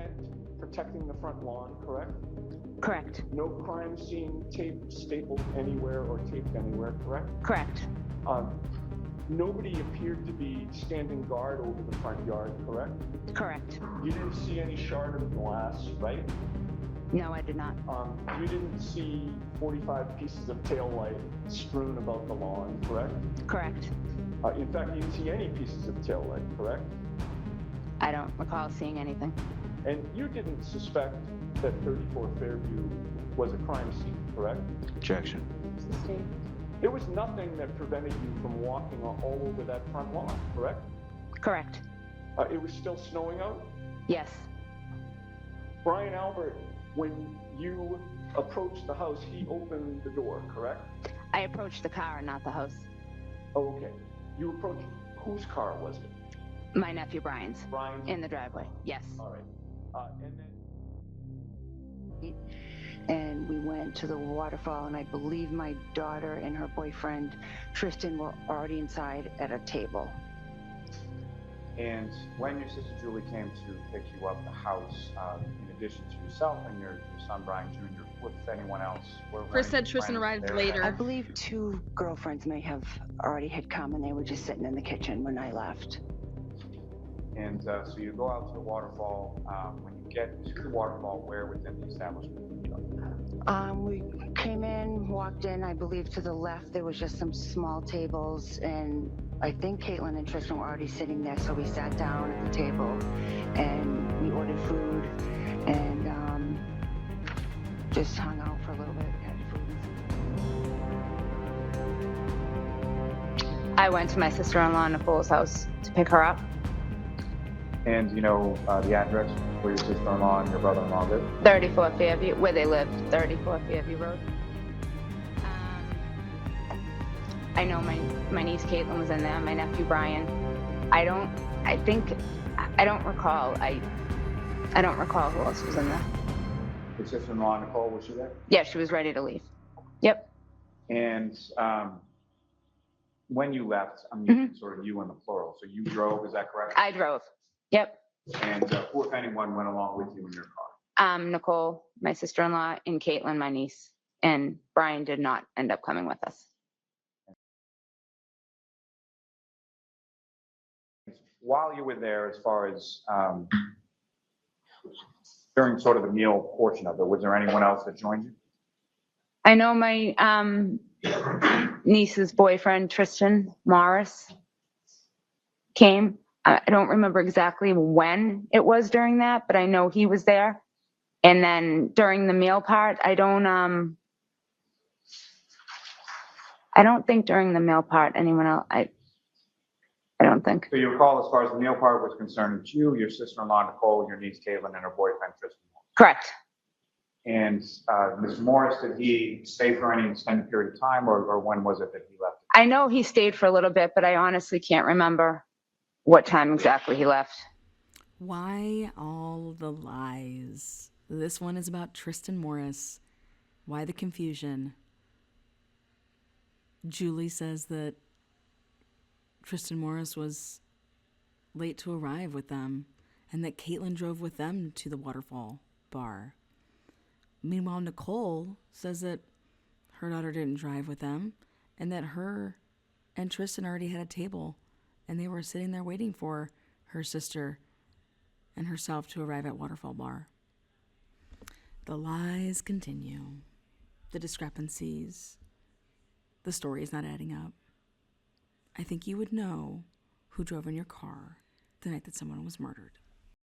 tent protecting the front lawn, correct? Correct. No crime scene tape stapled anywhere or taped anywhere, correct? Correct. Nobody appeared to be standing guard over the front yard, correct? Correct. You didn't see any shard of glass, right? No, I did not. You didn't see 45 pieces of tail light strewn about the lawn, correct? Correct. In fact, you didn't see any pieces of tail light, correct? I don't recall seeing anything. And you didn't suspect that 34 Fairview was a crime scene, correct? Objection. Sustained. There was nothing that prevented you from walking all over that front lawn, correct? Correct. It was still snowing out? Yes. Brian Albert, when you approached the house, he opened the door, correct? I approached the car, not the house. Oh, okay. You approached, whose car was it? My nephew Brian's. Brian's? In the driveway. Yes. All right. And then... And we went to the waterfall, and I believe my daughter and her boyfriend, Tristan, were already inside at a table. And when your sister Julie came to pick you up, the house, in addition to yourself and your son Brian Jr., with anyone else? Chris said Tristan arrived later. I believe 2 girlfriends may have already had come, and they were just sitting in the kitchen when I left. And so you go out to the waterfall. When you get to the waterfall, where within the establishment? We came in, walked in, I believe to the left there was just some small tables, and I think Caitlin and Tristan were already sitting there, so we sat down at the table and we ordered food and just hung out for a little bit, had food. I went to my sister-in-law Nicole's house to pick her up. And you know the address where your sister-in-law and your brother-in-law live? 34 Fairview, where they live, 34 Fairview Road. I know my niece Caitlin was in there, my nephew Brian. I don't recall. I don't recall who else was in there. Your sister-in-law Nicole, was she there? Yeah, she was ready to leave. Yep. And when you left, I'm using sort of you in the plural. So you drove, is that correct? I drove. Yep. And who, if anyone, went along with you in your car? Nicole, my sister-in-law, and Caitlin, my niece. And Brian did not end up coming with us. While you were there, as far as during sort of the meal portion of it, was there anyone else that joined you? I know my niece's boyfriend, Tristan Morris, came. I don't remember exactly when it was during that, but I know he was there. And then during the meal part, I don't think during the meal part anyone else, I don't think. So you recall, as far as the meal part was concerned, it's you, your sister-in-law Nicole, your niece Caitlin, and her boyfriend Tristan. Correct. And Mr. Morris, did he stay for any extended period of time, or when was it that he left? I know he stayed for a little bit, but I honestly can't remember what time exactly he left. Why all the lies? This one is about Tristan Morris. Why the confusion? Julie says that Tristan Morris was late to arrive with them and that Caitlin drove with them to the waterfall bar. Meanwhile, Nicole says that her daughter didn't drive with them and that her and Tristan already had a table and they were sitting there waiting for her sister and herself to arrive at Waterfall Bar. The lies continue. The discrepancies. The story is not adding up. I think you would know who drove in your car the night that someone was murdered.